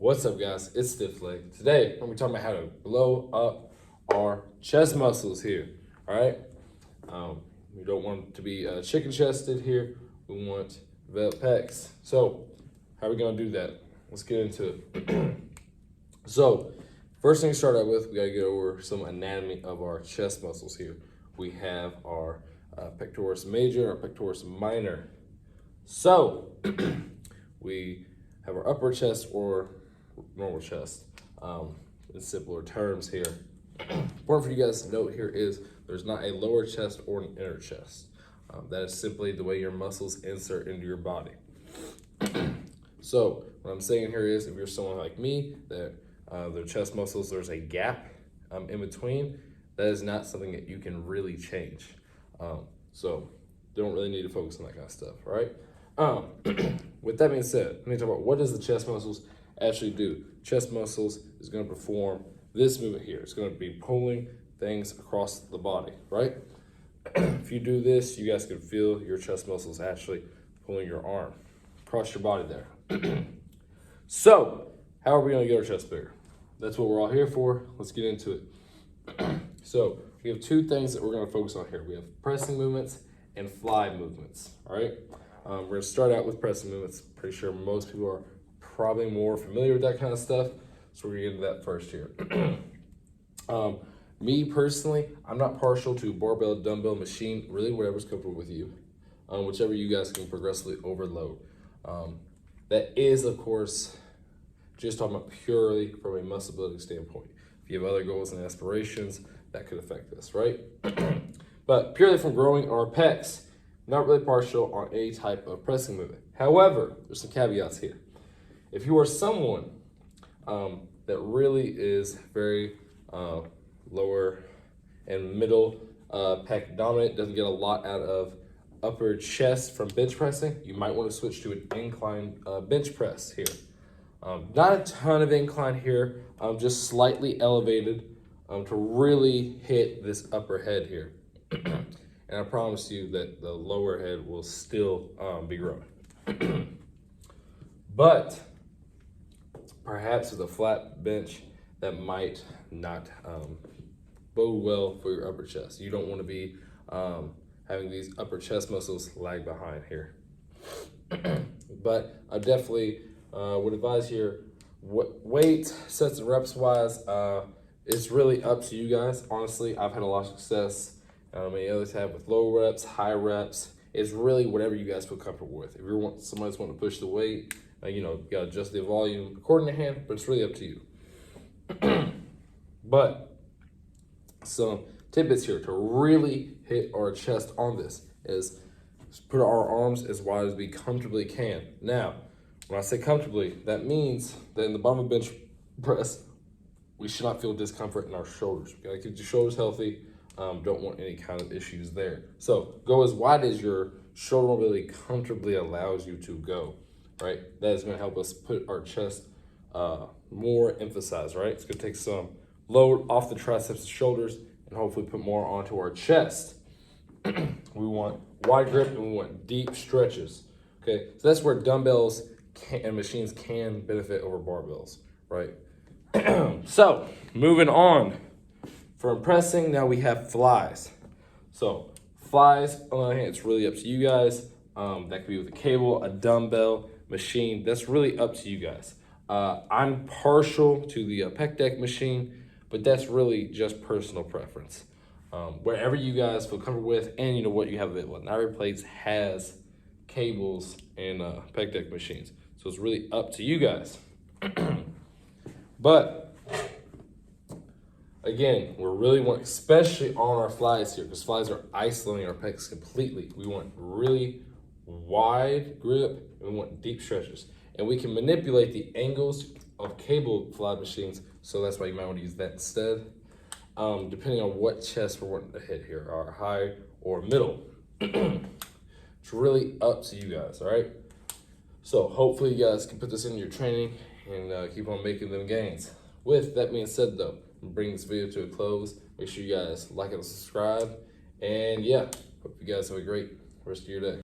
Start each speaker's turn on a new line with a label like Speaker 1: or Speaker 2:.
Speaker 1: What's up, guys? It's Stiff Leg. Today, we're going to be talking about how to blow up our chest muscles here, all right? We don't want to be chicken-chested here. We want develop pecs. So, how are we going to do that? Let's get into it. So, first thing to start out with, we got to go over some anatomy of our chest muscles here. We have our pectoralis major, our pectoralis minor. So, we have our upper chest or normal chest in simpler terms here. Important for you guys to note here is there's not a lower chest or an inner chest. That is simply the way your muscles insert into your body. So what I'm saying here is if you're someone like me that their chest muscles, there's a gap in between, that is not something that you can really change. So don't really need to focus on that kind of stuff, right? With that being said, let me talk about what does the chest muscles actually do. Chest muscles is going to perform this movement here. It's going to be pulling things across the body, right? If you do this, you guys can feel your chest muscles actually pulling your arm across your body there. So, how are we going to get our chest bigger? That's what we're all here for. Let's get into it. So, we have two things that we're going to focus on here. We have pressing movements and fly movements, all right? We're going to start out with pressing movements. Pretty sure most people are probably more familiar with that kind of stuff. So we're going to get into that first here. Me personally, I'm not partial to barbell, dumbbell, machine, really whatever's comfortable with you. Whichever you guys can progressively overload. That is, of course, just talking about purely from a muscle building standpoint. If you have other goals and aspirations, that could affect this, right? But purely from growing our pecs, not really partial on any type of pressing movement. However, there's some caveats here. If you are someone that really is very lower and middle pec dominant, doesn't get a lot out of upper chest from bench pressing, you might want to switch to an incline bench press here. Not a ton of incline here, just slightly elevated to really hit this upper head here. And I promise you that the lower head will still be growing. But perhaps with a flat bench, that might not bode well for your upper chest. You don't want to be having these upper chest muscles lag behind here. But I definitely would advise here, weight, sets and reps wise, it's really up to you guys. Honestly, I've had a lot of success. Many others have with low reps, high reps. It's really whatever you guys feel comfortable with. If you're somebody that's wanting to push the weight, you gotta adjust the volume according to hand, but it's really up to you. But some tidbits here to really hit our chest on this is put our arms as wide as we comfortably can. Now, when I say comfortably, that means that in the bottom of bench press, we should not feel discomfort in our shoulders. We gotta keep your shoulders healthy. Don't want any kind of issues there. So go as wide as your shoulder mobility comfortably allows you to go, right? That is going to help us put our chest more emphasized, right? It's going to take some load off the triceps and shoulders and hopefully put more onto our chest. We want wide grip and we want deep stretches, okay? So that's where dumbbells and machines can benefit over barbells, right? So moving on. For pressing, now we have flies. So flies, on the other hand, it's really up to you guys. That could be with a cable, a dumbbell, machine. That's really up to you guys. I'm partial to the pec deck machine, but that's really just personal preference. Wherever you guys feel comfortable with, and you know what you have available. Naira Plates has cables and pec deck machines. So it's really up to you guys. But again, we're really especially on our flies here, because flies are isolating our pecs completely. We want really wide grip and we want deep stretches. And we can manipulate the angles of cable fly machines, so that's why you might want to use that instead. Depending on what chest we're wanting to hit here, our high or middle. It's really up to you guys, all right? So hopefully you guys can put this in your training and keep on making them gains. With that being said though, bring this video to a close. Make sure you guys like and subscribe. And yeah, hope you guys have a great rest of your day.